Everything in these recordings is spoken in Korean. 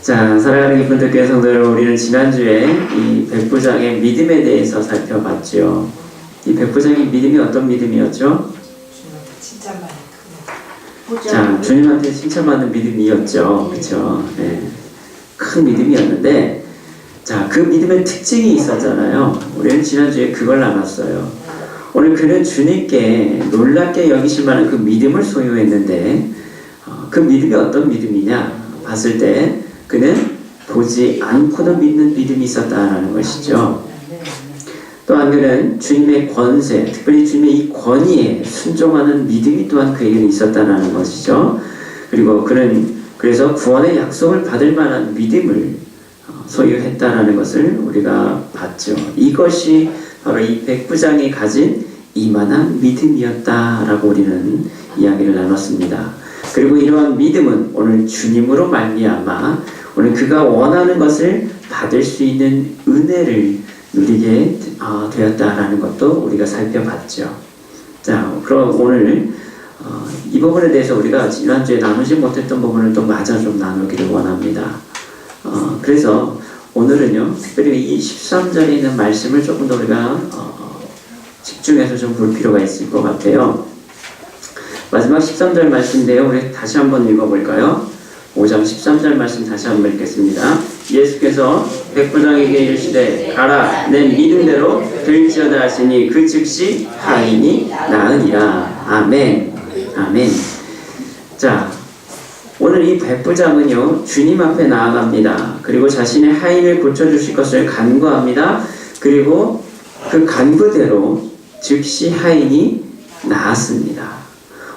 자, 사랑하는 기쁜 뜻교회 성도 여러분, 우리는 지난주에 이 백부장의 믿음에 대해서 살펴봤죠. 이 백부장의 믿음이 어떤 믿음이었죠? 자, 주님한테 칭찬받는 믿음이었죠. 그렇죠? 네. 큰 믿음이었는데, 자, 그 믿음의 특징이 있었잖아요. 우리는 지난주에 그걸 나눴어요. 오늘 그는 주님께 놀랍게 여기실 만한 그 믿음을 소유했는데, 그 믿음이 어떤 믿음이냐 봤을 때 그는 보지 않고도 믿는 믿음이 있었다라는 것이죠. 또한 그는 주님의 권세, 특별히 주님의 이 권위에 순종하는 믿음이 또한 그에게는 있었다는 것이죠. 그리고 그는 그래서 구원의 약속을 받을 만한 믿음을 소유했다라는 것을 우리가 봤죠. 이것이 바로 이 백부장이 가진 이만한 믿음이었다라고 우리는 이야기를 나눴습니다. 그리고 이러한 믿음은 오늘 주님으로 말미암아 오늘 그가 원하는 것을 받을 수 있는 은혜를 누리게 되었다라는 것도 우리가 살펴봤죠. 자, 그럼 오늘 이 부분에 대해서 우리가 지난주에 나누지 못했던 부분을 또 마저 좀 나누기를 원합니다. 그래서 오늘은요, 특별히 이 13절에 있는 말씀을 조금 더 우리가 집중해서 좀 볼 필요가 있을 것 같아요. 마지막 13절 말씀인데요. 우리 다시 한번 읽어볼까요? 5장 13절 말씀 다시 한번 읽겠습니다. 예수께서 백부장에게 이르시되 가라 내 믿음대로 될지어다 하시니 그 즉시 하인이 나으니라. 아멘. 아멘. 자, 오늘 이 백부장은요 주님 앞에 나아갑니다. 그리고 자신의 하인을 고쳐주실 것을 간구합니다. 그리고 그 간구대로 즉시 하인이 나았습니다.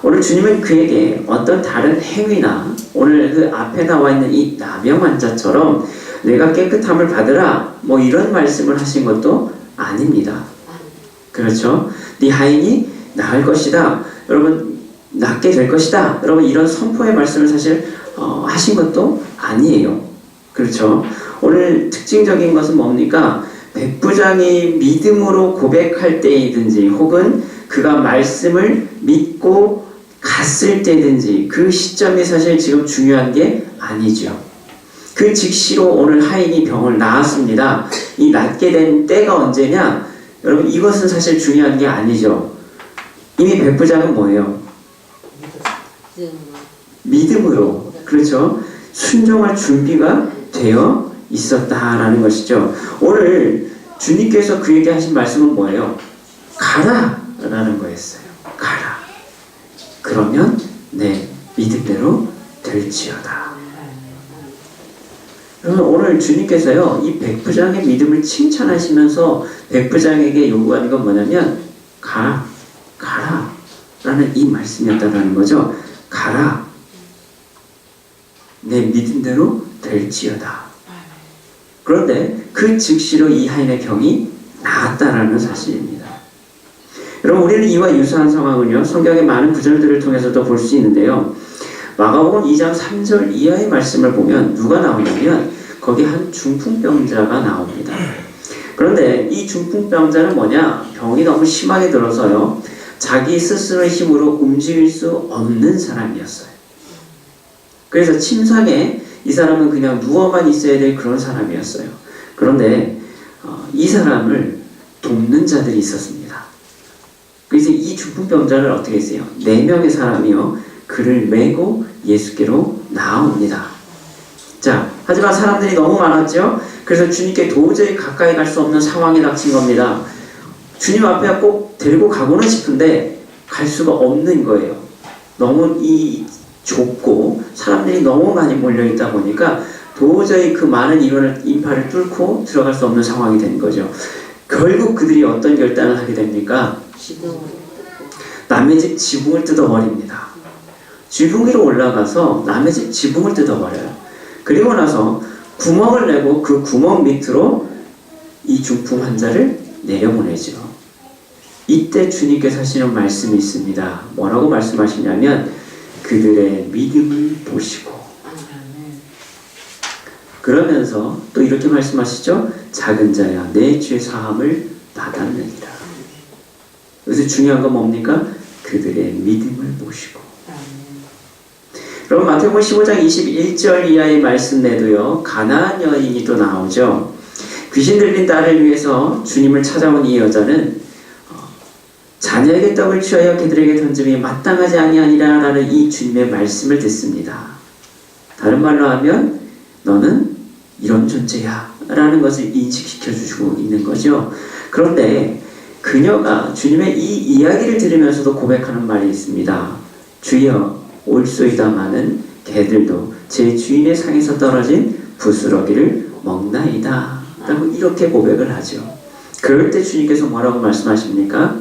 오늘 주님은 그에게 어떤 다른 행위나 오늘 그 앞에 나와 있는 이 나병 환자처럼 내가 깨끗함을 받으라 뭐 이런 말씀을 하신 것도 아닙니다. 그렇죠? 네 하인이 나을 것이다. 여러분 낫게 될 것이다. 여러분 이런 선포의 말씀을 사실 하신 것도 아니에요. 그렇죠? 오늘 특징적인 것은 뭡니까? 백부장이 믿음으로 고백할 때이든지 혹은 그가 말씀을 믿고 갔을 때든지 그 시점이 사실 지금 중요한 게 아니죠. 그 즉시로 오늘 하인이 병을 나았습니다. 이 낫게 된 때가 언제냐? 여러분 이것은 사실 중요한 게 아니죠. 이미 백부장은 뭐예요? 믿음으로, 그렇죠? 순종할 준비가 되어 있었다라는 것이죠. 오늘 주님께서 그에게 하신 말씀은 뭐예요? 가라! 라는 거였어요. 가라. 그러면 내 믿음대로 될지어다. 여러분 오늘 주님께서요 이 백부장의 믿음을 칭찬하시면서 백부장에게 요구하는 건 뭐냐면 가라, 가라 라는 이 말씀이었다는 거죠. 가라. 내 믿음대로 될지어다. 그런데 그 즉시로 이 하인의 병이 나았다라는 사실입니다. 여러분 우리는 이와 유사한 상황은요 성경의 많은 구절들을 통해서도 볼 수 있는데요. 마가복음 2장 3절 이하의 말씀을 보면 누가 나오냐면 거기 한 중풍병자가 나옵니다. 그런데 이 중풍병자는 뭐냐? 병이 너무 심하게 들어서요 자기 스스로의 힘으로 움직일 수 없는 사람이었어요. 그래서 침상에 이 사람은 그냥 누워만 있어야 될 그런 사람이었어요. 그런데 이 사람을 돕는 자들이 있었습니다. 그래서 이 중풍병자를 어떻게 했어요? 4명의 사람이요 그를 메고 예수께로 나옵니다. 자, 하지만 사람들이 너무 많았죠? 그래서 주님께 도저히 가까이 갈 수 없는 상황이 닥친 겁니다. 주님 앞에 꼭 데리고 가고는 싶은데 갈 수가 없는 거예요. 너무 좁고 사람들이 너무 많이 몰려있다 보니까 도저히 그 많은 인파를 뚫고 들어갈 수 없는 상황이 된 거죠. 결국 그들이 어떤 결단을 하게 됩니까? 남의 집 지붕을 뜯어버립니다. 지붕 위로 올라가서 남의 집 지붕을 뜯어버려요. 그리고 나서 구멍을 내고 그 구멍 밑으로 이 중풍 환자를 내려보내죠. 이때 주님께서 하시는 말씀이 있습니다. 뭐라고 말씀하시냐면 그들의 믿음을 보시고 그러면서 또 이렇게 말씀하시죠. 작은 자야 내 죄 사함을 받았느니라. 그래서 중요한 건 뭡니까? 그들의 믿음을 보시고. 그럼 마태복음 15장 21절 이하의 말씀 내도요, 가나안 여인이 또 나오죠. 귀신 들린 딸을 위해서 주님을 찾아온 이 여자는 자녀에게 떡을 취하여 그들에게 던짐이 마땅하지 아니하니라 라는 이 주님의 말씀을 듣습니다. 다른 말로 하면 너는 이런 존재야 라는 것을 인식시켜 주시고 있는 거죠. 그런데 그녀가 주님의 이 이야기를 들으면서도 고백하는 말이 있습니다. 주여 올소이다마는 개들도 제 주인의 상에서 떨어진 부스러기를 먹나이다 라고 이렇게 고백을 하죠. 그럴 때 주님께서 뭐라고 말씀하십니까?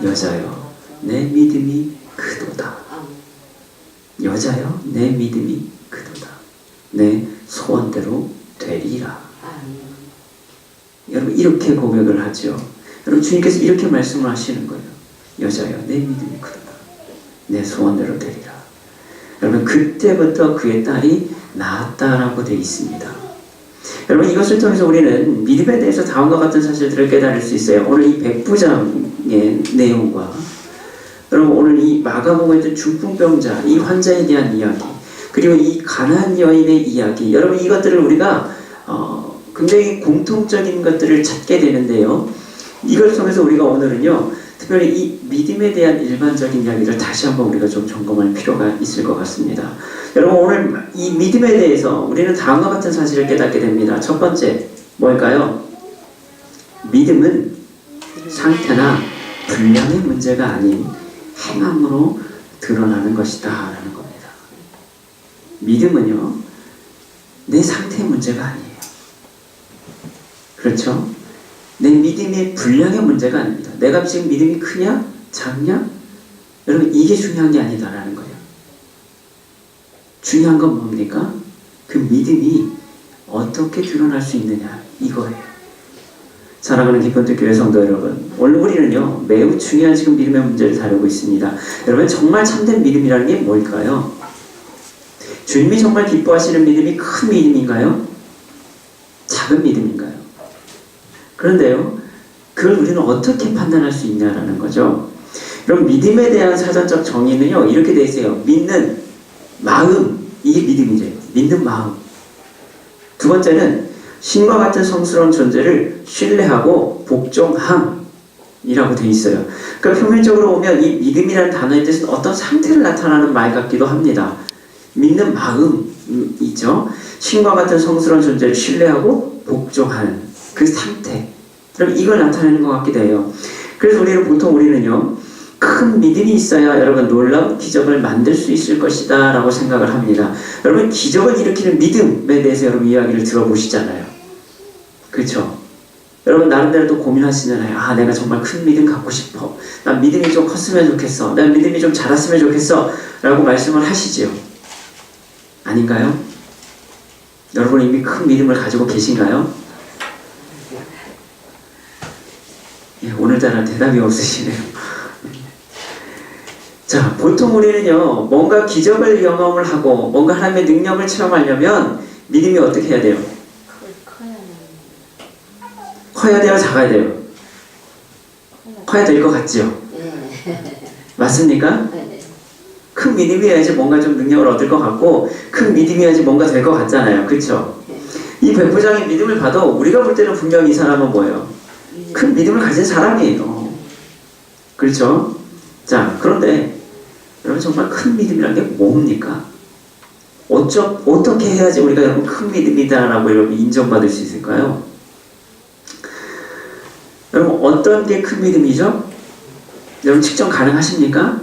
여자여 내 믿음이 크도다. 여자여 내 믿음이 크도다. 내 소원대로 되리라. 여러분 이렇게 고백을 하죠. 여러분 주님께서 이렇게 말씀을 하시는 거예요. 여자여 내 믿음이 크도다. 내 소원대로 되리라. 여러분 그때부터 그의 딸이 나았다라고 되어 있습니다. 여러분 이것을 통해서 우리는 믿음에 대해서 다음과 같은 사실들을 깨달을 수 있어요. 오늘 이 백부장의 내용과 여러분 오늘 이 마가복음에 있던 중풍병자 이 환자에 대한 이야기 그리고 이 가나안 여인의 이야기 여러분 이것들을 우리가 굉장히 공통적인 것들을 찾게 되는데요. 이걸 통해서 우리가 오늘은요 특별히 이 믿음에 대한 일반적인 이야기를 다시 한번 우리가 좀 점검할 필요가 있을 것 같습니다. 여러분 오늘 이 믿음에 대해서 우리는 다음과 같은 사실을 깨닫게 됩니다. 첫 번째 뭘까요? 믿음은 상태나 분량의 문제가 아닌 행함으로 드러나는 것이다 라는 겁니다. 믿음은요 내 상태의 문제가 아니에요. 그렇죠? 내 믿음의 분량의 문제가 아닙니다. 내가 지금 믿음이 크냐 작냐 여러분 이게 중요한 게 아니다라는 거예요. 중요한 건 뭡니까? 그 믿음이 어떻게 드러날 수 있느냐 이거예요. 사랑하는 기쁨의 교회 성도 여러분, 오늘 우리는요 매우 중요한 지금 믿음의 문제를 다루고 있습니다. 여러분 정말 참된 믿음이라는 게 뭘까요? 주님이 정말 기뻐하시는 믿음이 큰 믿음인가요? 작은 믿음인가요? 그런데요 그걸 우리는 어떻게 판단할 수 있냐라는 거죠. 그럼 믿음에 대한 사전적 정의는요 이렇게 되어 있어요. 믿는 마음, 이게 믿음이래요. 믿는 마음. 두 번째는 신과 같은 성스러운 존재를 신뢰하고 복종함이라고 되어 있어요. 그러니까 표면적으로 보면 이 믿음이라는 단어의 뜻은 어떤 상태를 나타나는 말 같기도 합니다. 믿는 마음이죠. 신과 같은 성스러운 존재를 신뢰하고 복종하는 그 상태. 그럼 이걸 나타내는 것 같기도 해요. 그래서 우리는요 큰 믿음이 있어야 여러분 놀라운 기적을 만들 수 있을 것이다 라고 생각을 합니다. 여러분 기적을 일으키는 믿음에 대해서 여러분 이야기를 들어보시잖아요. 그렇죠? 여러분 나름대로 또 고민하시잖아요. 아 내가 정말 큰 믿음 갖고 싶어. 난 믿음이 좀 컸으면 좋겠어. 난 믿음이 좀 자랐으면 좋겠어 라고 말씀을 하시지요. 아닌가요? 여러분 이미 큰 믿음을 가지고 계신가요? 예, 오늘따라 대답이 없으시네요. 자, 보통 우리는요 뭔가 기적을 경험을 하고 뭔가 하나님의 능력을 체험하려면 믿음이 어떻게 해야 돼요? 커야 돼요? 작아야 돼요? 커야 될 것 같죠? 맞습니까? 큰 믿음이어야지 뭔가 좀 능력을 얻을 것 같고 큰 믿음이어야지 뭔가 될 것 같잖아요. 그렇죠? 이 백부장의 믿음을 봐도 우리가 볼 때는 분명히 이 사람은 뭐예요? 큰 믿음을 가진 사람이에요. 그렇죠? 자, 그런데 여러분 정말 큰 믿음이란 게 뭡니까? 어떻게 해야지 우리가 여러분 큰 믿음이다라고 여러분 인정받을 수 있을까요? 여러분 어떤 게 큰 믿음이죠? 여러분 측정 가능하십니까?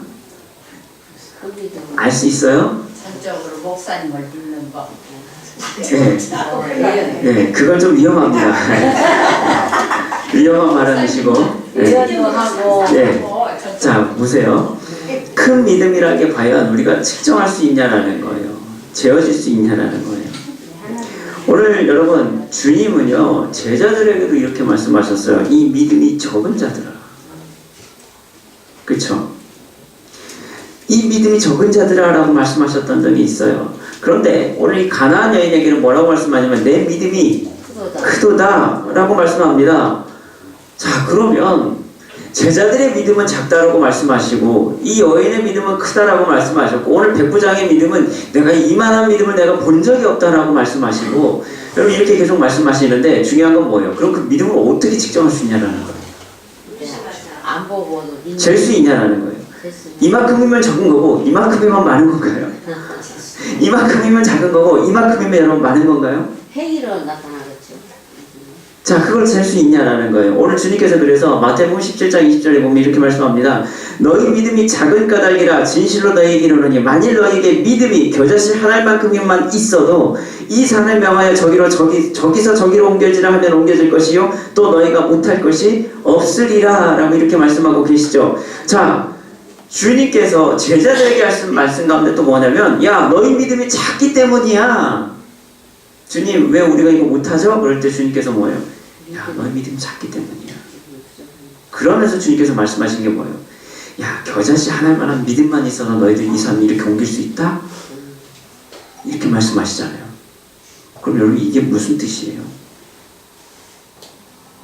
알 수 있어요? 전적으로 목사님을 믿는 법. 네, 그건 좀 위험합니다. 위험한 말 하시고. 네. 자, 보세요. 큰 믿음이라는 게 과연 우리가 측정할 수 있냐라는 거예요. 재어질 수 있냐라는 거예요. 오늘 여러분 주님은요 제자들에게도 이렇게 말씀하셨어요. 이 믿음이 적은 자들아. 그렇죠? 이 믿음이 적은 자들아 라고 말씀하셨던 적이 있어요. 그런데 오늘 이 가나안 여인에게는 뭐라고 말씀하냐면 내 믿음이 크도다 라고 말씀합니다. 자, 그러면 제자들의 믿음은 작다라고 말씀하시고 이 여인의 믿음은 크다라고 말씀하셨고 오늘 백부장의 믿음은 내가 이만한 믿음을 내가 본 적이 없다라고 말씀하시고 여러분 이렇게 계속 말씀하시는데 중요한 건 뭐예요? 그럼 그 믿음을 어떻게 측정할 수 있냐라는 거예요. 안 보고도 잴 수 있냐라는 거예요. 이만큼이면 적은 거고 이만큼이면 많은 건가요? 이만큼이면 작은 거고 이만큼이면 여러분 많은 건가요? 행위로 나타나겠죠. 자, 그걸 잴 수 있냐라는 거예요. 오늘 주님께서 그래서 마태복음 17장 20절에 보면 이렇게 말씀합니다. 너희 믿음이 작은 까닭이라 진실로 너희에게 이르노니 만일 너희에게 믿음이 겨자씨 한 알만큼만 있어도 이 산을 명하여 저기서 저기로 옮겨지라 하면 옮겨질 것이요 또 너희가 못할 것이 없으리라 라고 이렇게 말씀하고 계시죠. 자, 주님께서 제자들에게 하신 말씀 가운데 또 뭐냐면 야 너희 믿음이 작기 때문이야. 주님 왜 우리가 이거 못하죠? 그럴 때 주님께서 뭐예요? 야 너희 믿음이 작기 때문이야. 그러면서 주님께서 말씀하신 게 뭐예요? 야 겨자씨 하나만한 믿음만 있어도 너희들 이 산을 이렇게 옮길 수 있다? 이렇게 말씀하시잖아요. 그럼 여러분 이게 무슨 뜻이에요?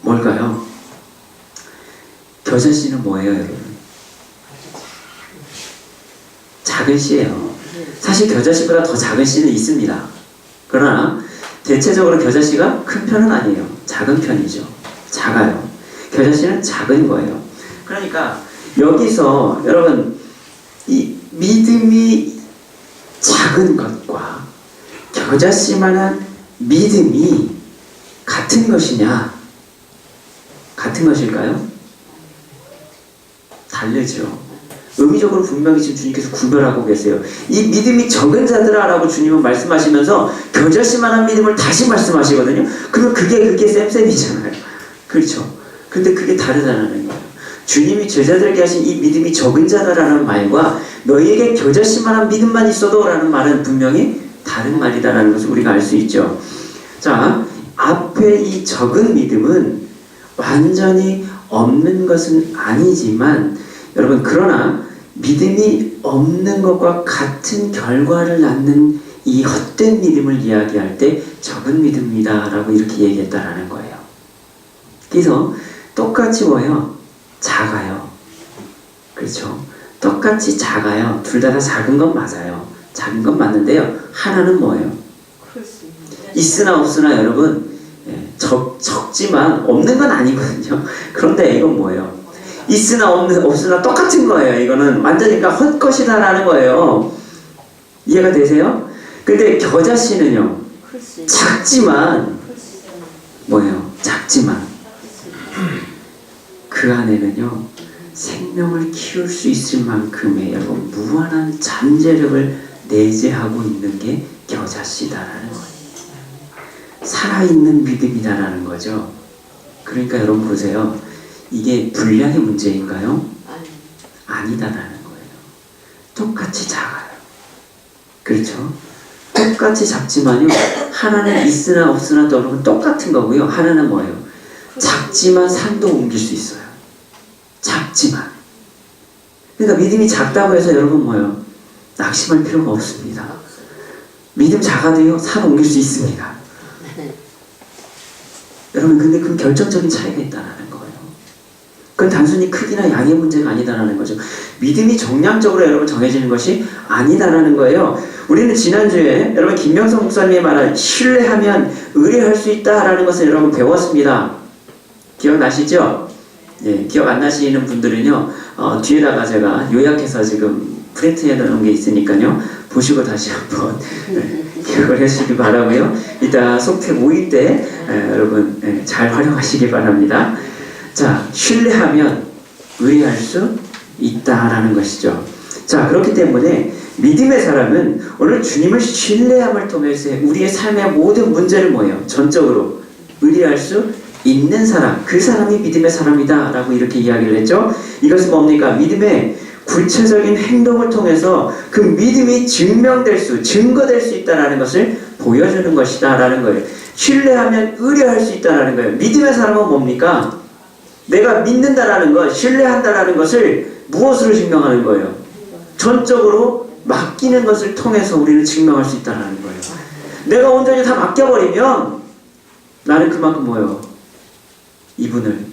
뭘까요? 겨자씨는 뭐예요 여러분? 작은 씨예요. 사실 겨자씨보다 더 작은 씨는 있습니다. 그러나 대체적으로 겨자씨가 큰 편은 아니에요. 작은 편이죠. 작아요. 겨자씨는 작은 거예요. 그러니까 여기서 여러분 이 믿음이 작은 것과 겨자씨만한 믿음이 같은 것이냐? 같은 것일까요? 다르죠. 의미적으로 분명히 지금 주님께서 구별하고 계세요. 이 믿음이 적은 자들아 라고 주님은 말씀하시면서 겨자씨만한 믿음을 다시 말씀하시거든요. 그러면 그게 쌤쌤이잖아요. 그렇죠. 근데 그게 다르다는 거예요. 주님이 제자들에게 하신 이 믿음이 적은 자다라는 말과 너희에게 겨자씨만한 믿음만 있어도 라는 말은 분명히 다른 말이다라는 것을 우리가 알 수 있죠. 자, 앞에 이 적은 믿음은 완전히 없는 것은 아니지만 여러분 그러나 믿음이 없는 것과 같은 결과를 낳는 이 헛된 믿음을 이야기할 때 적은 믿음이다 라고 이렇게 얘기했다라는 거예요. 그래서 똑같이 뭐예요? 작아요. 그렇죠? 똑같이 작아요. 둘 다 작은 건 맞아요. 작은 건 맞는데요. 하나는 뭐예요? 있으나 없으나 여러분 적지만 없는 건 아니거든요. 그런데 이건 뭐예요? 있으나 없으나 똑같은 거예요. 이거는 완전히 그러니까 헛것이다라는 거예요. 이해가 되세요? 근데 겨자씨는요. 작지만 뭐예요? 작지만 그 안에는요. 생명을 키울 수 있을 만큼의 여러분 무한한 잠재력을 내재하고 있는 게 겨자씨다라는 거예요. 살아있는 믿음이다라는 거죠. 그러니까 여러분 보세요. 이게 분량의 문제인가요? 아니다라는 거예요. 똑같이 작아요. 그렇죠? 똑같이 작지만요. 하나는 있으나 없으나 여러분 똑같은 거고요. 하나는 뭐예요? 작지만 산도 옮길 수 있어요. 작지만. 그러니까 믿음이 작다고 해서 여러분 뭐예요? 낙심할 필요가 없습니다. 믿음 작아도요. 산 옮길 수 있습니다. 여러분 근데 그 결정적인 차이가 있다는 거예요. 그건 단순히 크기나 양의 문제가 아니다라는 거죠. 믿음이 정량적으로 여러분 정해지는 것이 아니다라는 거예요. 우리는 지난주에 여러분 김명성 목사님이 말한 신뢰하면 의뢰할 수 있다라는 것을 여러분 배웠습니다. 기억나시죠? 네, 기억 안 나시는 분들은요 뒤에다가 제가 요약해서 지금 프린트해 놓은 게 있으니까요 보시고 다시 한번 기억을 해주시기 바라고요. 이따 속태 모임 때 여러분 잘 활용하시기 바랍니다. 자, 신뢰하면 의뢰할 수 있다라는 것이죠. 자, 그렇기 때문에 믿음의 사람은 오늘 주님을 신뢰함을 통해서 우리의 삶의 모든 문제를 뭐예요? 전적으로 의뢰할 수 있는 사람, 그 사람이 믿음의 사람이다 라고 이렇게 이야기를 했죠. 이것은 뭡니까? 믿음의 구체적인 행동을 통해서 그 믿음이 증거될 수 있다는 것을 보여주는 것이다 라는 거예요. 신뢰하면 의뢰할 수 있다는 거예요. 믿음의 사람은 뭡니까? 내가 믿는다라는 것, 신뢰한다라는 것을 무엇으로 증명하는 거예요? 전적으로 맡기는 것을 통해서 우리는 증명할 수 있다는 거예요. 내가 온전히 다 맡겨버리면 나는 그만큼 뭐예요? 이분을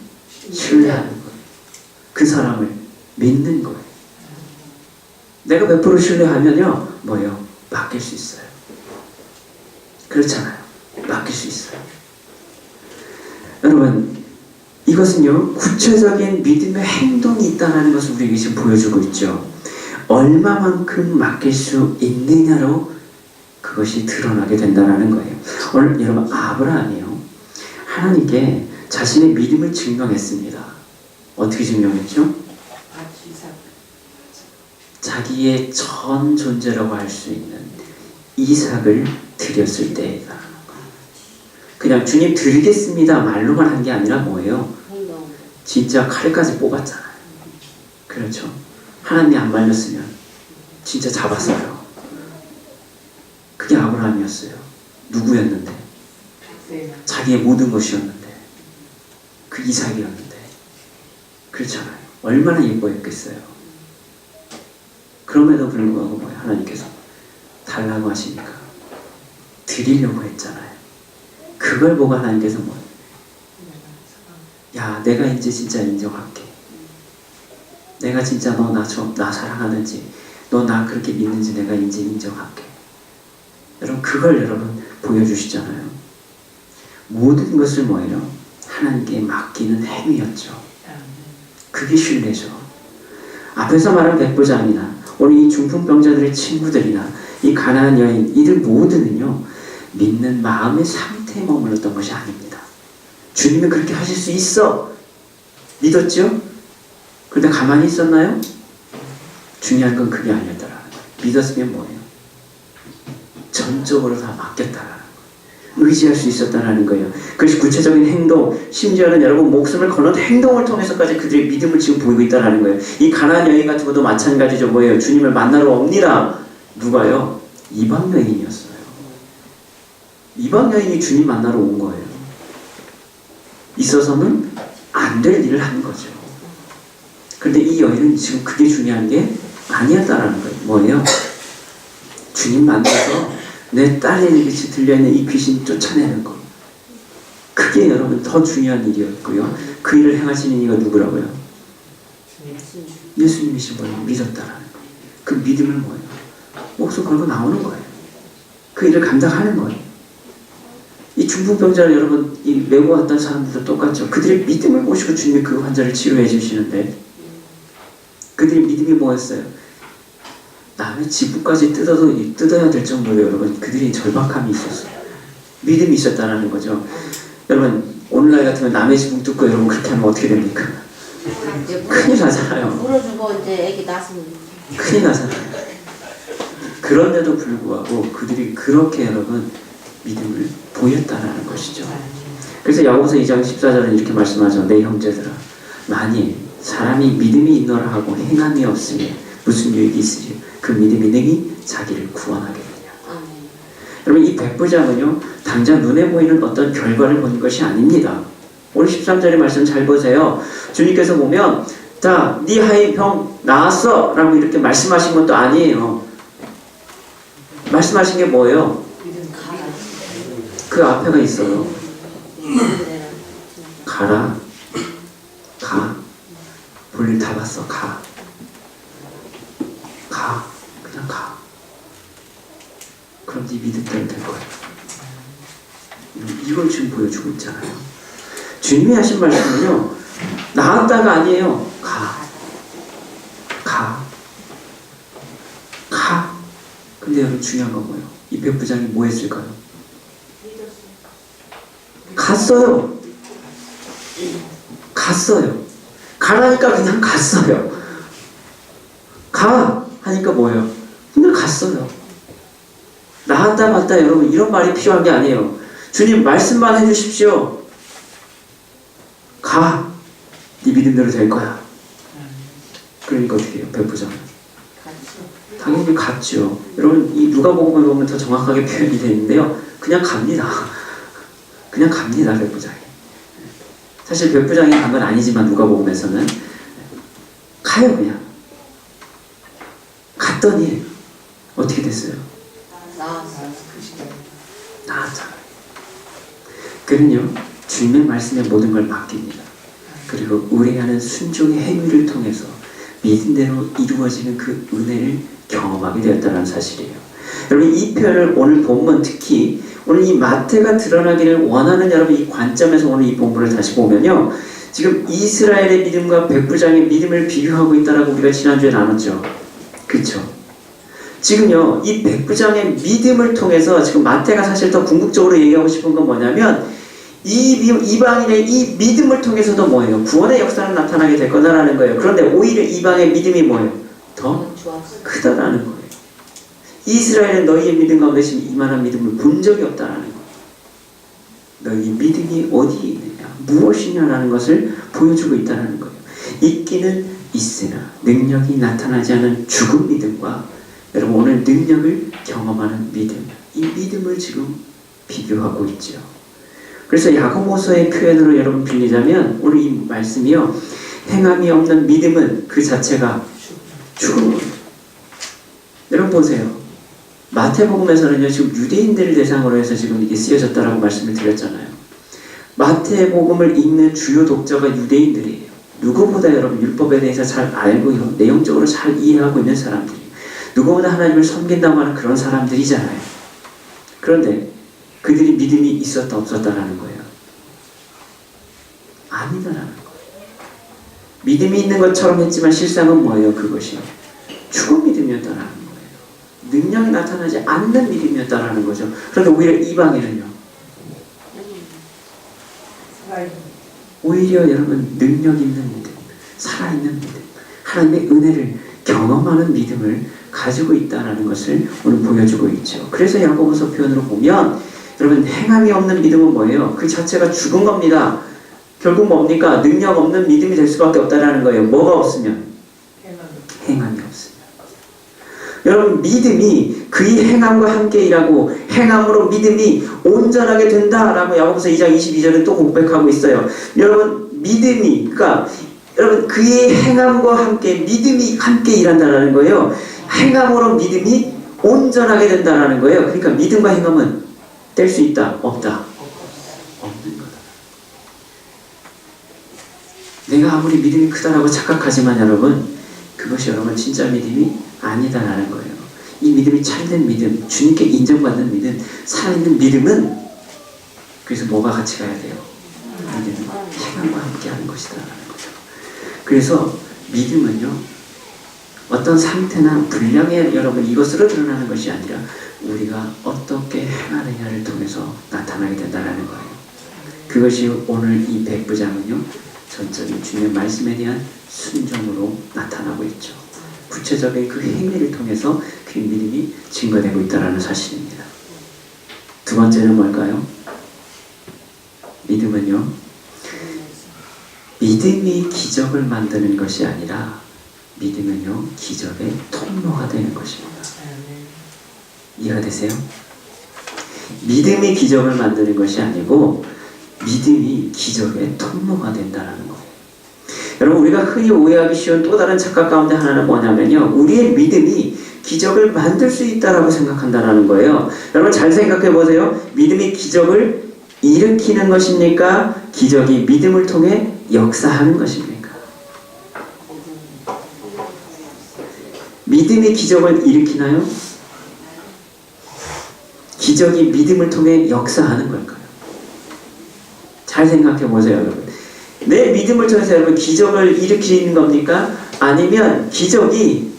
신뢰하는 거예요. 그 사람을 믿는 거예요. 내가 100% 신뢰하면요, 뭐예요? 맡길 수 있어요. 그렇잖아요. 맡길 수 있어요. 여러분, 이것은요, 구체적인 믿음의 행동이 있다는 것을 우리에게 지금 보여주고 있죠. 얼마만큼 맡길 수 있느냐로 그것이 드러나게 된다는 거예요. 오늘 여러분, 아브라함이요, 하나님께 자신의 믿음을 증명했습니다. 어떻게 증명했죠? 자기의 전 존재라고 할 수 있는 이삭을 드렸을 때이다. 그냥 주님 드리겠습니다 말로만 한 게 아니라 뭐예요? 진짜 칼까지 뽑았잖아요. 그렇죠? 하나님이 안 말렸으면 진짜 잡았어요. 그게 아브라함이었어요. 누구였는데? 자기의 모든 것이었는데, 그 이삭이었는데, 그렇잖아요. 얼마나 예뻐했겠어요. 그럼에도 불구하고 뭐예요? 하나님께서 달라고 하시니까 드리려고 했잖아요. 그걸 보고 하나님께서 뭐예요? 야, 내가 이제 진짜 인정할게. 내가 진짜 너 나 사랑하는지, 너 나 그렇게 믿는지 내가 이제 인정할게. 여러분, 그걸 여러분 보여주시잖아요. 모든 것을 뭐예요? 하나님께 맡기는 행위였죠. 그게 신뢰죠. 앞에서 말한 백부장이나 오늘 이 중풍병자들의 친구들이나 이 가나안 여인, 이들 모두는요, 믿는 마음의 상태에 머물렀던 것이 아닙니다. 주님이 그렇게 하실 수 있어 믿었죠? 그런데 가만히 있었나요? 중요한 건 그게 아니었더라는 거예요. 믿었으면 뭐예요? 전적으로 다 맡겼다라는 거예요. 의지할 수 있었다라는 거예요. 그것이 구체적인 행동, 심지어는 여러분 목숨을 거는 행동을 통해서까지 그들의 믿음을 지금 보이고 있다라는 거예요. 이 가나안 여인 같은 것도 마찬가지죠. 뭐예요? 주님을 만나러 옵니다. 누가요? 이방 여인이었어요. 이방 여인이 주님 만나러 온 거예요. 있어서는 안 될 일을 한 거죠. 그런데 이 여인은 지금 그게 중요한 게 아니었다라는 거예요. 뭐예요? 주님 만나서 내 딸에게 들려있는 이 귀신 쫓아내는 거. 그게 여러분 더 중요한 일이었고요. 그 일을 행하시는 이가 누구라고요? 예수님이신 분을 믿었다라는 거예요. 그 믿음을 뭐예요? 목숨 걸고 나오는 거예요. 그 일을 감당하는 거예요. 이 중풍병자를 여러분 이 메고 왔던 사람들도 똑같죠. 그들의 믿음을 모시고 주님이 그 환자를 치료해 주시는데 그들의 믿음이 뭐였어요? 남의 지붕까지 뜯어야 될 정도로 여러분 그들이 절박함이 있었어요. 믿음이 있었다는 거죠. 여러분 오늘날 같으면 남의 지붕 뜯고 여러분 그렇게 하면 어떻게 됩니까? 큰일 나잖아요. 물어주고 이제 애기 낳았으면 큰일 나잖아요. 그런데도 불구하고 그들이 그렇게 여러분 믿음을 보였다라는 것이죠. 그래서 야고보서 2장 14절은 이렇게 말씀하죠. 내 형제들아, 만일 사람이 믿음이 있노라 하고 행함이 없으니 무슨 유익이 있으리요? 그 믿음이 능히 자기를 구원하겠느냐. 여러분 이 백부장은요 당장 눈에 보이는 어떤 결과를 보는 것이 아닙니다. 오늘 13절의 말씀 잘 보세요. 주님께서 보면 자, 네 하인 병 나았어 라고 이렇게 말씀하신 것도 아니에요. 말씀하신 게 뭐예요? 그 앞에가 있어요. 가라. 가. 볼일 다 봤어. 가. 가. 그냥 가. 그럼 네 믿음대로 될 거예요. 이걸 지금 보여주고 있잖아요. 주님이 하신 말씀은요. 나았다가 아니에요. 가. 가. 가. 근데 여러분 중요한 건 뭐예요? 이 백부장이 뭐 했을까요? 갔어요. 갔어요. 가라니까 그냥 갔어요. 가! 하니까 뭐예요? 그냥 갔어요. 나았다 갔다 여러분 이런 말이 필요한 게 아니에요. 주님 말씀만 해주십시오. 가! 네 믿음대로 될 거야. 그러니까 어떻게 해요? 백부장은? 당연히 갔죠. 여러분 이 누가복음을 보면 더 정확하게 표현이 되어 있는데요. 그냥 갑니다. 그냥 갑니다. 백부장이. 사실 백부장이 간 건 아니지만 누가복음에서는 가요. 그냥 갔더니 어떻게 됐어요? 나았잖아요. 그는요 주님의 말씀에 모든 걸 맡깁니다. 그리고 의뢰하는 순종의 행위를 통해서 믿음대로 이루어지는 그 은혜를 경험하게 되었다는 사실이에요. 여러분 이 표현을 오늘 본문 특히 오늘 이 마태가 드러나기를 원하는 여러분 이 관점에서 오늘 이 본문을 다시 보면요. 지금 이스라엘의 믿음과 백부장의 믿음을 비교하고 있다라고 우리가 지난주에 나눴죠. 그렇죠? 지금요 이 백부장의 믿음을 통해서 지금 마태가 사실 더 궁극적으로 얘기하고 싶은 건 뭐냐면 이방인의 이 믿음을 통해서도 뭐예요? 구원의 역사는 나타나게 될 거다라는 거예요. 그런데 오히려 이방의 믿음이 뭐예요? 더 크다라는 거예요. 이스라엘은 너희의 믿음 가운데 이만한 믿음을 본 적이 없다라는 거예요. 너희 믿음이 어디에 있느냐, 무엇이냐라는 것을 보여주고 있다는 거예요. 있기는 있으나 능력이 나타나지 않은 죽은 믿음과 여러분 오늘 능력을 경험하는 믿음, 이 믿음을 지금 비교하고 있죠. 그래서 야고보서의 표현으로 여러분 빌리자면 오늘 이 말씀이요, 행함이 없는 믿음은 그 자체가 죽음입니다. 여러분 보세요. 마태복음에서는요 지금 유대인들을 대상으로 해서 지금 이게 쓰여졌다라고 말씀을 드렸잖아요. 마태복음을 읽는 주요 독자가 유대인들이에요. 누구보다 여러분 율법에 대해서 잘 알고 내용적으로 잘 이해하고 있는 사람들이, 누구보다 하나님을 섬긴다고 하는 그런 사람들이잖아요. 그런데 그들이 믿음이 있었다 없었다라는 거예요. 아니다라는 거예요. 믿음이 있는 것처럼 했지만 실상은 뭐예요? 그것이 죽은 믿음이었다라는 거예요. 능력이 나타나지 않는 믿음이었다라는 거죠. 그런데 오히려 이방인은요, 오히려 여러분 능력 있는 믿음, 살아있는 믿음, 하나님의 은혜를 경험하는 믿음을 가지고 있다는 것을 오늘 보여주고 있죠. 그래서 야고보서 표현으로 보면 여러분 행함이 없는 믿음은 뭐예요? 그 자체가 죽은 겁니다. 결국 뭡니까? 능력 없는 믿음이 될 수밖에 없다는 거예요. 뭐가 없으면? 행함이 없으면. 여러분 믿음이 그의 행함과 함께 일하고 행함으로 믿음이 온전하게 된다라고 야고보서 2장 22절에 또 고백하고 있어요. 여러분 믿음이 그러니까 여러분 그의 행함과 함께 믿음이 함께 일한다라는 거예요. 행함으로 믿음이 온전하게 된다라는 거예요. 그러니까 믿음과 행함은 뗄 수 있다? 없다? 없는 거다. 내가 아무리 믿음이 크다라고 착각하지만 여러분 그것이 여러분 진짜 믿음이 아니다라는 거예요. 이 믿음이 참된 믿음, 주님께 인정받는 믿음, 살아있는 믿음은 그래서 뭐가 같이 가야 돼요? 믿음은 행함과 함께 하는 것이다라는 거죠. 그래서 믿음은요 어떤 상태나 분량에 여러분 이것으로 드러나는 것이 아니라 우리가 어떻게 행하느냐를 통해서 나타나게 된다는 거예요. 그것이 오늘 이 백부장은요 전적인 주님의 말씀에 대한 순종으로 나타나고 있죠. 구체적인 그 행위를 통해서 그 믿음이 증거되고 있다는 사실입니다. 두 번째는 뭘까요? 믿음은요 믿음이 기적을 만드는 것이 아니라 믿음은요 기적의 통로가 되는 것입니다. 이해가 되세요? 믿음이 기적을 만드는 것이 아니고 믿음이 기적의 통로가 된다는 거예요. 여러분 우리가 흔히 오해하기 쉬운 또 다른 착각 가운데 하나는 뭐냐면요 우리의 믿음이 기적을 만들 수 있다라고 생각한다는 거예요. 여러분 잘 생각해 보세요. 믿음이 기적을 일으키는 것입니까? 기적이 믿음을 통해 역사하는 것입니까? 믿음이 기적을 일으키나요? 기적이 믿음을 통해 역사하는 걸까요? 잘 생각해 보세요, 여러분. 내 믿음을 통해서 여러분 기적을 일으키는 겁니까? 아니면 기적이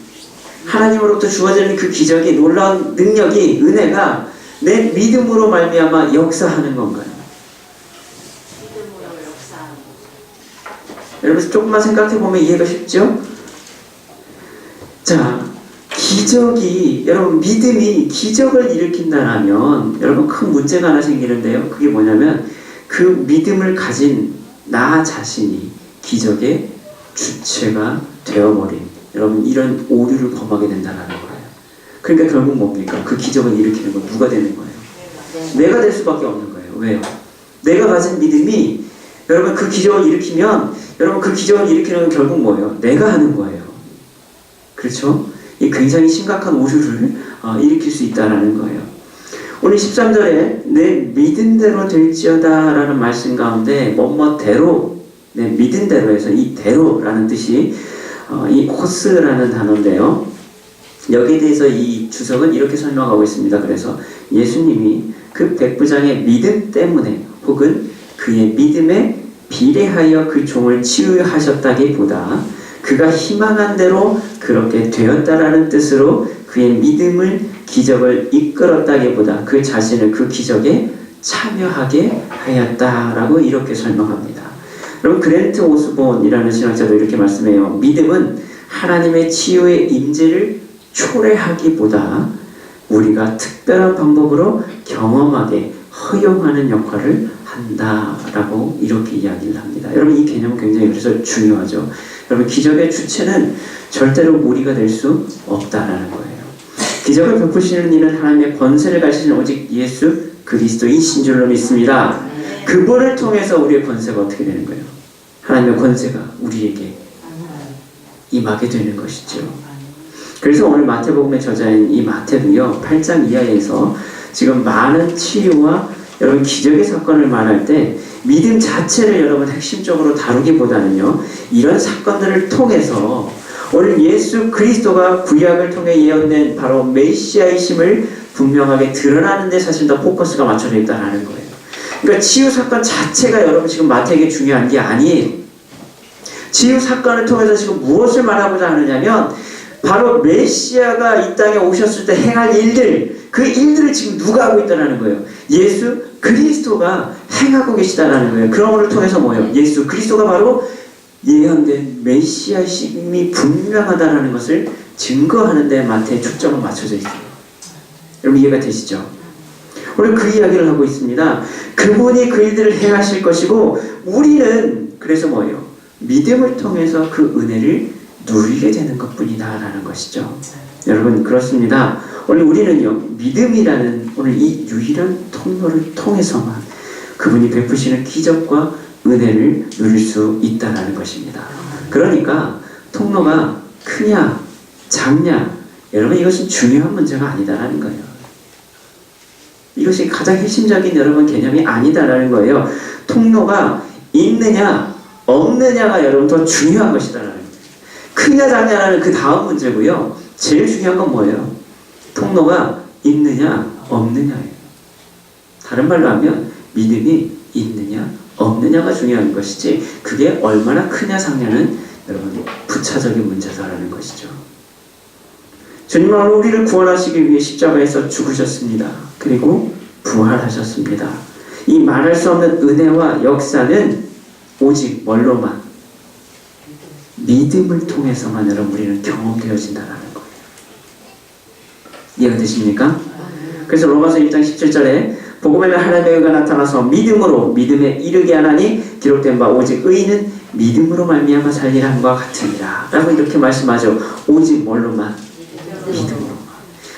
하나님으로부터 주어지는 그 기적이 놀라운 능력이 은혜가 내 믿음으로 말미암아 역사하는 건가요? 믿음으로 역사하는 거죠. 여러분 조금만 생각해 보면 이해가 쉽죠? 자, 기적이 여러분 믿음이 기적을 일으킨다라면 여러분 큰 문제가 하나 생기는데요. 그게 뭐냐면 그 믿음을 가진 나 자신이 기적의 주체가 되어버린 여러분 이런 오류를 범하게 된다는 거예요. 그러니까 결국 뭡니까? 그 기적을 일으키는 건 누가 되는 거예요? 내가 될 수밖에 없는 거예요. 왜요? 내가 가진 믿음이 여러분 그 기적을 일으키면 여러분 그 기적을 일으키는 건 결국 뭐예요? 내가 하는 거예요. 그렇죠? 이 굉장히 심각한 오류를 일으킬 수 있다는 거예요. 오늘 13절에 내 믿음대로 될지어다 라는 말씀 가운데 뭐뭐대로 내 믿은 대로 해서 이 대로라는 뜻이 이 코스라는 단어인데요. 여기에 대해서 이 주석은 이렇게 설명하고 있습니다. 그래서 예수님이 그 백부장의 믿음 때문에 혹은 그의 믿음에 비례하여 그 종을 치유하셨다기보다 그가 희망한 대로 그렇게 되었다라는 뜻으로 그의 믿음을 기적을 이끌었다기보다 그 자신을 그 기적에 참여하게 하였다라고 이렇게 설명합니다. 여러분 그랜트 오스본이라는 신학자도 이렇게 말씀해요. 믿음은 하나님의 치유의 임재를 초래하기보다 우리가 특별한 방법으로 경험하게 허용하는 역할을 한다라고 이렇게 이야기를 합니다. 여러분 이 개념은 굉장히 그래서 중요하죠. 여러분 기적의 주체는 절대로 무리가 될 수 없다라는 거예요. 기적을 베푸시는 이는 하나님의 권세를 가지신 오직 예수 그리스도이신 줄로 믿습니다. 그분을 통해서 우리의 권세가 어떻게 되는 거예요? 하나님의 권세가 우리에게 임하게 되는 것이죠. 그래서 오늘 마태복음의 저자인 이 마태도요 8장 이하에서 지금 많은 치유와 여러분 기적의 사건을 말할 때 믿음 자체를 여러분 핵심적으로 다루기보다는요 이런 사건들을 통해서 오늘 예수 그리스도가 구약을 통해 예언된 바로 메시아이심을 분명하게 드러나는 데 사실 더 포커스가 맞춰져 있다는 거예요. 그러니까 치유 사건 자체가 여러분 지금 마태에게 중요한 게 아니에요. 치유 사건을 통해서 지금 무엇을 말하고자 하느냐면 바로 메시아가 이 땅에 오셨을 때 행할 일들, 그 일들을 지금 누가 하고 있다는 거예요. 예수 그리스도가 행하고 계시다는 거예요. 그런 것을 통해서 뭐예요? 예수 그리스도가 바로 예언된 메시아심이 분명하다는 것을 증거하는 데 마태의 초점은 맞춰져 있어요. 여러분 이해가 되시죠? 오늘 그 이야기를 하고 있습니다. 그분이 그 일들을 행하실 것이고 우리는 그래서 뭐예요? 믿음을 통해서 그 은혜를 누리게 되는 것뿐이다 라는 것이죠. 여러분 그렇습니다. 오늘 우리는요 믿음이라는 오늘 이 유일한 통로를 통해서만 그분이 베푸시는 기적과 은혜를 누릴 수 있다라는 것입니다. 그러니까 통로가 크냐 작냐 여러분 이것은 중요한 문제가 아니다라는 거예요. 이것이 가장 핵심적인 여러분 개념이 아니다라는 거예요. 통로가 있느냐 없느냐가 여러분 더 중요한 것이다라는 거예요. 크냐 작냐라는 그 다음 문제고요. 제일 중요한 건 뭐예요? 통로가 있느냐 없느냐예요. 다른 말로 하면 믿음이 있느냐 없느냐가 중요한 것이지 그게 얼마나 크냐 작냐는 여러분 부차적인 문제다라는 것이죠. 주님은 오늘 우리를 구원하시기 위해 십자가에서 죽으셨습니다. 그리고 부활하셨습니다. 이 말할 수 없는 은혜와 역사는 오직 뭘로만? 믿음을 통해서만 여러분 우리는 경험되어진다는 거예요. 이해가 되십니까? 그래서 로마서 1장 17절에 복음에는 하나님의 의가 나타나서 믿음으로 믿음에 이르게 하나니 기록된 바 오직 의인은 믿음으로 말미암아 살리라 함과 같으니라 라고 이렇게 말씀하죠. 오직 뭘로만? 믿음으로만.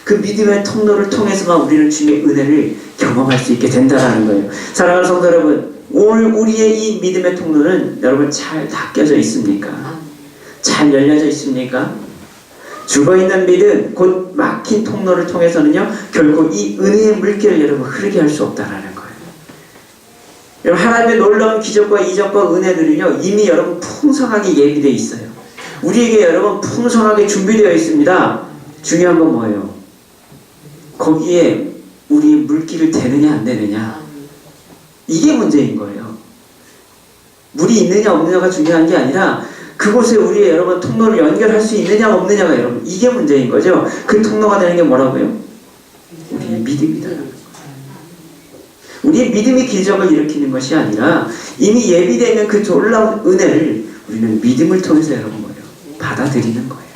그 믿음의 통로를 통해서만 우리는 주님의 은혜를 경험할 수 있게 된다는 거예요. 사랑하는 성도 여러분, 오늘 우리의 이 믿음의 통로는 여러분 잘 닫혀져 있습니까? 잘 열려져 있습니까? 죽어있는 믿음, 곧 막힌 통로를 통해서는요 결코 이 은혜의 물결을 여러분 흐르게 할 수 없다라는 거예요. 여러분 하나님의 놀라운 기적과 이적과 은혜들은요 이미 여러분 풍성하게 예비되어 있어요. 우리에게 여러분 풍성하게 준비되어 있습니다. 중요한 건 뭐예요? 거기에 우리의 물기를 대느냐 안 대느냐 이게 문제인 거예요. 물이 있느냐 없느냐가 중요한 게 아니라 그곳에 우리의 여러분 통로를 연결할 수 있느냐 없느냐가 여러분 이게 문제인 거죠. 그 통로가 되는 게 뭐라고요? 우리의 믿음이다. 우리의 믿음이 기적을 일으키는 것이 아니라 이미 예비되어 있는 그 놀라운 은혜를 우리는 믿음을 통해서 여러분 뭐예요? 받아들이는 거예요.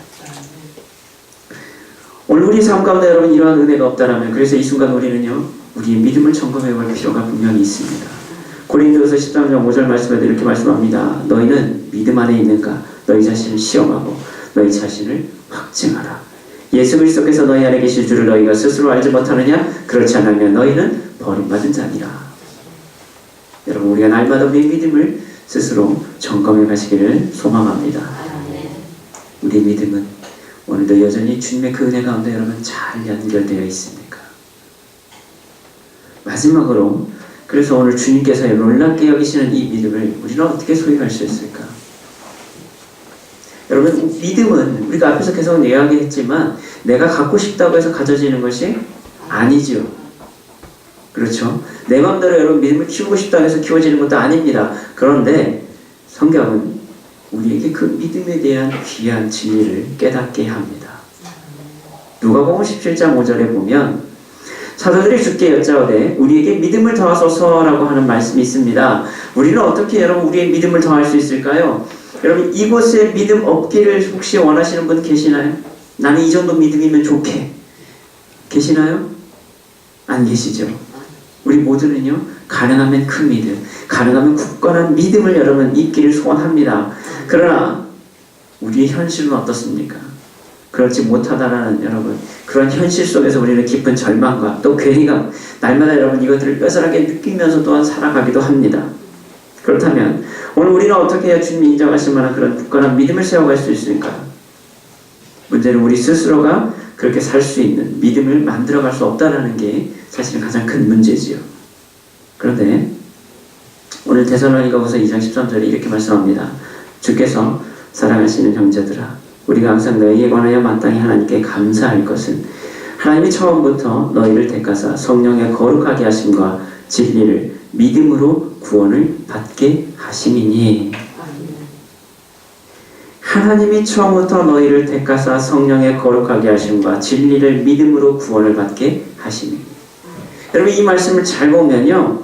오늘 우리 삶 가운데 여러분 이러한 은혜가 없다라면 그래서 이 순간 우리는요 우리의 믿음을 점검해 볼 필요가 분명히 있습니다. 고린도서 13장 5절 말씀에도 이렇게 말씀합니다. 너희는 믿음 안에 있는가? 너희 자신을 시험하고 너희 자신을 확증하라. 예수 그리스도께서 너희 안에 계실 줄을 너희가 스스로 알지 못하느냐? 그렇지 않으면 너희는 버림받은 자니라. 여러분 우리가 날마다 우리의 믿음을 스스로 점검해 가시기를 소망합니다. 우리의 믿음은 오늘도 여전히 주님의 그 은혜 가운데 여러분 잘 연결되어 있습니까? 마지막으로 그래서 오늘 주님께서 놀랍게 여기시는 이 믿음을 우리는 어떻게 소유할 수 있을까? 여러분, 믿음은 우리가 앞에서 계속 이야기했지만 내가 갖고 싶다고 해서 가져지는 것이 아니죠. 그렇죠? 내 마음대로 여러분 믿음을 키우고 싶다고 해서 키워지는 것도 아닙니다. 그런데 성경은 우리에게 그 믿음에 대한 귀한 진리를 깨닫게 합니다. 누가복음 17장 5절에 보면 사도들이 주께 여짜오되 우리에게 믿음을 더하소서라고 하는 말씀이 있습니다. 우리는 어떻게 여러분 우리의 믿음을 더할 수 있을까요? 여러분 이곳에 믿음 없기를 혹시 원하시는 분 계시나요? 나는 이 정도 믿음이면 좋게 계시나요? 안 계시죠? 우리 모두는요 가능하면 큰 믿음, 가능하면 굳건한 믿음을 여러분 있기를 소원합니다. 그러나 우리의 현실은 어떻습니까? 그렇지 못하다라는 여러분 그런 현실 속에서 우리는 깊은 절망과 또 괴리감 날마다 여러분 이것들을 뼈저하게 느끼면서 또한 살아가기도 합니다. 그렇다면 오늘 우리는 어떻게 해야 주님이 인정하실 만한 그런 굳건한 믿음을 세워갈 수 있을까? 문제는 우리 스스로가 그렇게 살 수 있는 믿음을 만들어갈 수 없다는 게 사실은 가장 큰 문제지요. 그런데 오늘 데살로니가후서 2장 13절에 이렇게 말씀합니다. 주께서 사랑하시는 형제들아 우리가 항상 너희에 관하여 마땅히 하나님께 감사할 것은 하나님이 처음부터 너희를 택하사 성령의 거룩하게 하심과 진리를 믿음으로 구원을 받게 하심이니. 하나님이 처음부터 너희를 택하사 성령의 거룩하게 하심과 진리를 믿음으로 구원을 받게 하심이니. 여러분 이 말씀을 잘 보면요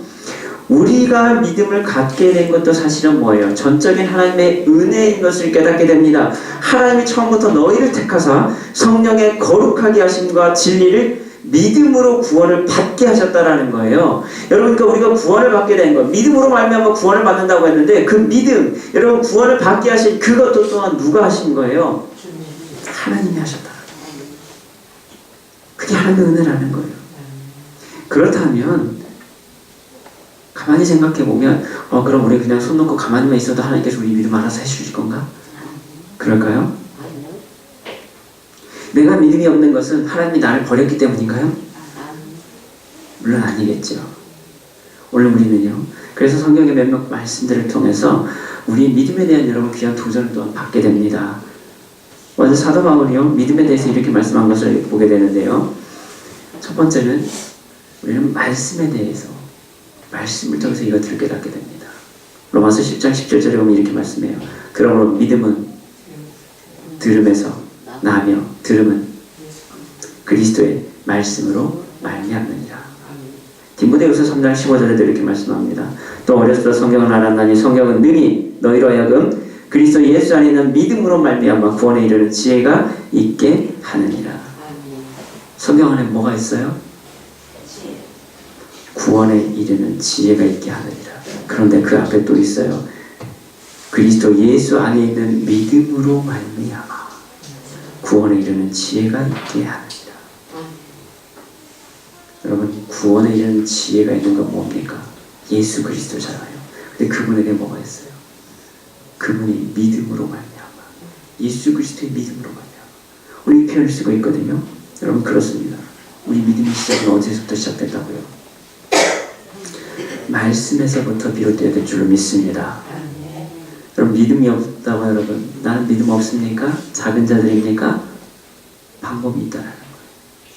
우리가 믿음을 갖게 된 것도 사실은 뭐예요? 전적인 하나님의 은혜인 것을 깨닫게 됩니다. 하나님이 처음부터 너희를 택하사 성령의 거룩하게 하심과 진리를 믿음으로 구원을 받게 하셨다라는 거예요. 여러분 그러니까 우리가 구원을 받게 된 거 믿음으로 말미암아 구원을 받는다고 했는데 그 믿음 여러분 구원을 받게 하신 그것도 또한 누가 하신 거예요? 하나님이 하셨다. 그게 하나님의 은혜라는 거예요. 그렇다면 가만히 생각해보면 그럼 우리 그냥 손 놓고 가만히만 있어도 하나님께서 우리 믿음 알아서 해주실 건가? 그럴까요? 내가 믿음이 없는 것은 하나님이 나를 버렸기 때문인가요? 물론 아니겠죠. 오늘 우리는요 그래서 성경의 몇몇 말씀들을 통해서 우리 믿음에 대한 여러분 귀한 도전을 또한 받게 됩니다. 먼저 사도 바울이요 믿음에 대해서 이렇게 말씀한 것을 보게 되는데요 첫 번째는 우리는 말씀에 대해서 말씀을 통해서 이것들을 깨닫게 됩니다. 로마서 10장 17절에 보면 이렇게 말씀해요. 그러므로 믿음은 들음에서 나며 들음은 그리스도의 말씀으로 말미암느니라. 디모데후서 3장 15절에도 이렇게 말씀합니다. 또 어렸을 때 성경을 알았나니 성경은 능히 너희로 하여금 그리스도 예수 안에 있는 믿음으로 말미암아 구원에 이르는 지혜가 있게 하느니라. 성경 안에 뭐가 있어요? 구원에 이르는 지혜가 있게 하느니라. 그런데 그 앞에 또 있어요. 그리스도 예수 안에 있는 믿음으로 말미암아 구원에 이르는 지혜가 있게 하느니라. 여러분 구원에 이르는 지혜가 있는 건 뭡니까? 예수 그리스도잖아요. 근데 그분에게 뭐가 있어요? 그분이 믿음으로 말미암아 예수 그리스도의 믿음으로 말미암아 우리 이 표현을 쓰고 있거든요. 여러분 그렇습니다. 우리 믿음의 시작은 어디서부터 시작된다고요? 말씀에서부터 비롯되어야 될 줄로 믿습니다. 여러분 믿음이 없다고 여러분 나는 믿음 없습니까? 작은 자들입니까? 방법이 있다라는 거예요.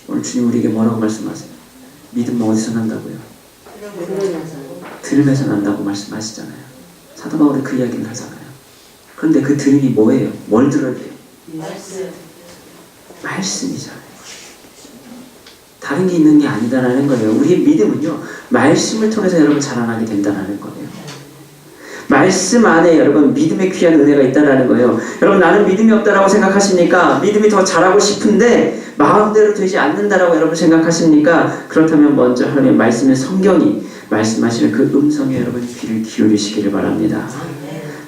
오늘 주님 우리에게 뭐라고 말씀하세요? 믿음 어디서 난다고요? 들음에서 난다고 말씀하시잖아요. 사도 바울이 그 이야기를 하잖아요. 그런데 그 들음이 뭐예요? 뭘 들어야 돼요? 말씀이잖아요. 다른 게 있는 게 아니다라는 거예요. 우리의 믿음은요 말씀을 통해서 여러분 자라나게 된다는 거예요. 말씀 안에 여러분 믿음의 귀한 은혜가 있다는 거예요. 여러분 나는 믿음이 없다라고 생각하십니까? 믿음이 더 잘하고 싶은데 마음대로 되지 않는다라고 여러분 생각하십니까? 그렇다면 먼저 하나님의 말씀의 성경이 말씀하시는 그 음성에 여러분 귀를 기울이시기를 바랍니다.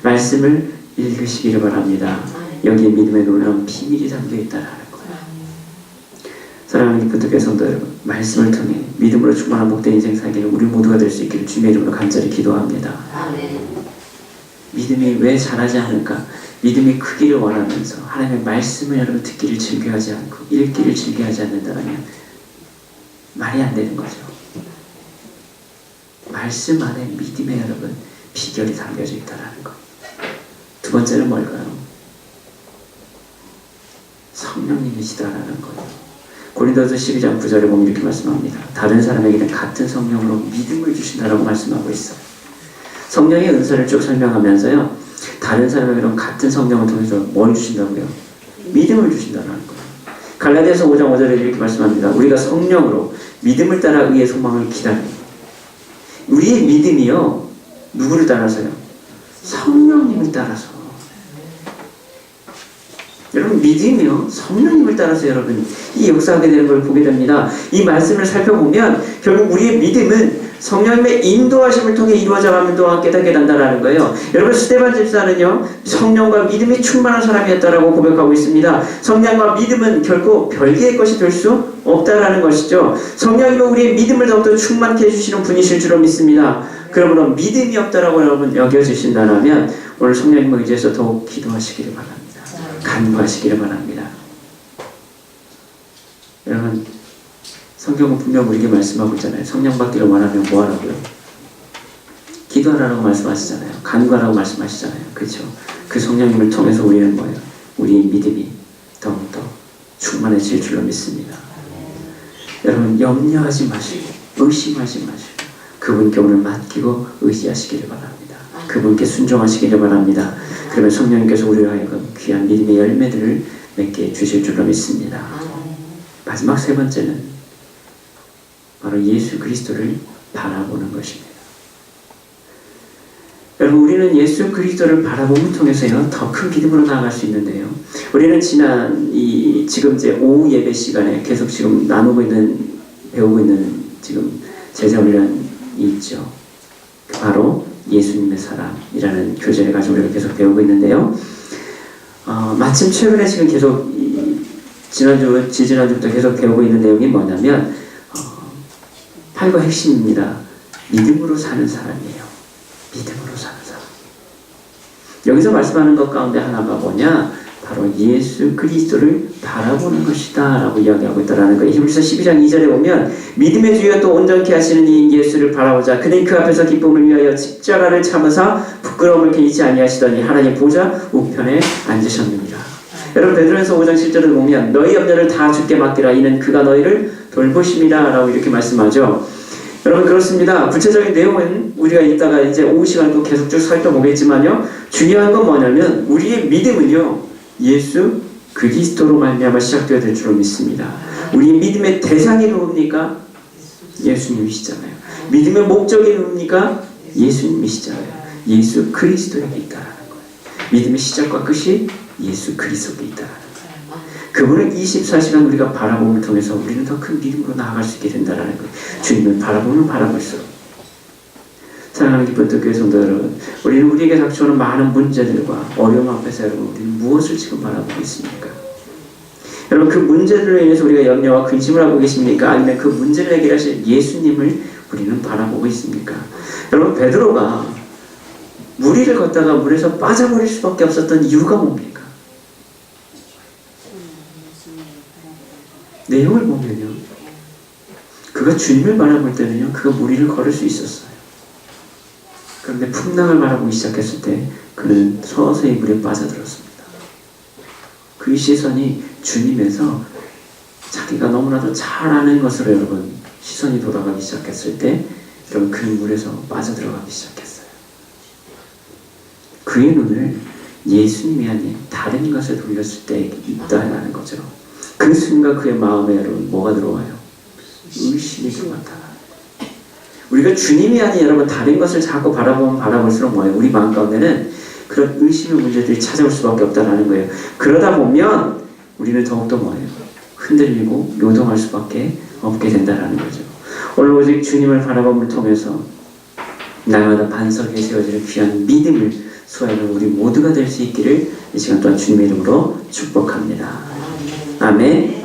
말씀을 읽으시기를 바랍니다. 여기에 믿음의 놀라운 비밀이 담겨 있다라는 거예요. 사랑하는 기쁜 교회 성도 여러분, 말씀을 통해 믿음으로 충만한 복된 인생 살기를 우리 모두가 될 수 있기를 주님의 이름으로 간절히 기도합니다. 믿음이 왜 자라지 않을까? 믿음이 크기를 원하면서 하나님의 말씀을 여러분 듣기를 즐겨하지 않고 읽기를 즐겨하지 않는다면 말이 안 되는 거죠. 말씀 안에 믿음에 여러분 비결이 담겨져 있다는 것. 두 번째는 뭘까요? 성령님이시다라는 거예요. 고린도서 12장 9절에 보면 이렇게 말씀합니다. 다른 사람에게는 같은 성령으로 믿음을 주신다라고 말씀하고 있어요. 성령의 은사를 쭉 설명하면서요, 다른 사람에게는 같은 성령을 통해서 뭘 주신다고요? 믿음을 주신다는 거예요. 갈라디아서 5장 5절에 이렇게 말씀합니다. 우리가 성령으로 믿음을 따라 의의 소망을 기다립니다. 우리의 믿음이요, 누구를 따라서요? 성령님을 따라서. 여러분, 믿음이요, 성령님을 따라서 여러분 이 역사하게 되는 걸 보게 됩니다. 이 말씀을 살펴보면 결국 우리의 믿음은 성령님의 인도하심을 통해 이루어져가면 또한 깨닫게 된다는 거예요. 여러분, 스데반 집사는요, 성령과 믿음이 충만한 사람이었다라고 고백하고 있습니다. 성령과 믿음은 결코 별개의 것이 될 수 없다라는 것이죠. 성령님은 우리의 믿음을 더욱더 충만케 해주시는 분이실 줄로 믿습니다. 그러므로 믿음이 없다라고 여러분 여겨주신다면 오늘 성령님을 의지해서 더욱 기도하시기를 바랍니다. 간구하시기를 바랍니다. 여러분, 성경은 분명 우리에게 말씀하고 있잖아요. 성령 받기를 원하면 뭐 하라고요? 기도하라고 말씀하시잖아요. 간구하라고 말씀하시잖아요. 그렇죠? 그 성령님을 통해서 우리는 뭐예요? 우리의 믿음이 더욱더 충만해질 줄로 믿습니다. 여러분, 염려하지 마시고 의심하지 마시고 그분께 오늘 맡기고 의지하시기를 바랍니다. 그분께 순종하시기를 바랍니다. 그러면 성령님께서 우리로 하여금 귀한 믿음의 열매들을 맺게 주실 줄로 믿습니다. 마지막 세 번째는 바로 예수 그리스도를 바라보는 것입니다. 여러분, 우리는 예수 그리스도를 바라봄을 통해서요, 더 큰 믿음으로 나아갈 수 있는데요. 우리는 지금 이제 오후 예배 시간에 계속 지금 배우고 있는 지금 제자훈련이 있죠. 바로 예수님의 사랑이라는 교재를 가지고 우리가 계속 배우고 있는데요. 마침 최근에 지금 계속 지지난주부터 계속 배우고 있는 내용이 뭐냐면 8과 핵심입니다. 믿음으로 사는 사람이에요. 믿음으로 사는 사람. 여기서 말씀하는 것 가운데 하나가 뭐냐? 바로 예수 그리스도를 바라보는 것이다 라고 이야기하고 있다는 거예요. 히브리서 12장 2절에 보면 믿음의 주여 또 온전케 하시는 이 예수를 바라보자. 그는 그 앞에서 기쁨을 위하여 십자가를 참으사 부끄러움을 개의치 아니하시더니 하나님 보좌 우편에 앉으셨느니라. 여러분, 베드로전서 5장 7절에 보면 너희 염려를 다 주께 맡기라. 이는 그가 너희를 돌보심이라 라고 이렇게 말씀하죠. 여러분, 그렇습니다. 구체적인 내용은 우리가 이따가 이제 오후 시간도 계속 쭉 살펴보겠지만요, 중요한 건 뭐냐면 우리의 믿음은요, 예수 그리스도로 말미암아 시작되어야 될 줄로 믿습니다. 우리의 믿음의 대상이 누굽니까? 예수님이시잖아요. 믿음의 목적이 누굽니까? 예수님이시잖아요. 예수 그리스도에게 있다라는 거예요. 믿음의 시작과 끝이 예수 그리스도에 있다라는 거예요. 그분을 24시간 우리가 바라봄을 통해서 우리는 더 큰 믿음으로 나아갈 수 있게 된다라는 거예요. 주님을 바라볼수록. 사랑하는 기쁜 교회 성도 여러분, 우리는 우리에게 닥쳐오는 많은 문제들과 어려움 앞에서 여러분, 우리는 무엇을 지금 바라보고 있습니까? 여러분, 그 문제들로 인해서 우리가 염려와 근심을 하고 계십니까? 아니면 그 문제를 해결하실 예수님을 우리는 바라보고 있습니까? 여러분, 베드로가 물 위를 걷다가 물에서 빠져버릴 수밖에 없었던 이유가 뭡니까? 내용을 보면요, 그가 주님을 바라볼 때는요, 그가 물 위를 걸을 수 있었어요. 그런데 풍랑을 바라보기 시작했을 때 그는 서서히 물에 빠져들었습니다. 그의 시선이 주님에서 자기가 너무나도 잘 아는 것으로 여러분 시선이 돌아가기 시작했을 때 여러분 그 물에서 빠져들어가기 시작했어요. 그의 눈을 예수님이 아닌 다른 것에 돌렸을 때 있다라는 거죠. 그 순간 그의 마음에 여러분 뭐가 들어와요? 의심이 들어왔다. 우리가 주님이 아닌 여러분 다른 것을 자꾸 바라보면 바라볼수록 뭐예요? 우리 마음 가운데는 그런 의심의 문제들이 찾아올 수밖에 없다는 거예요. 그러다 보면 우리는 더욱더 뭐예요? 흔들리고 요동할 수밖에 없게 된다는 거죠. 오늘 오직 주님을 바라봄을 통해서 날마다 반석에 세워지는 귀한 믿음을 소유하는 우리 모두가 될 수 있기를 이 시간 또한 주님의 이름으로 축복합니다. 아멘.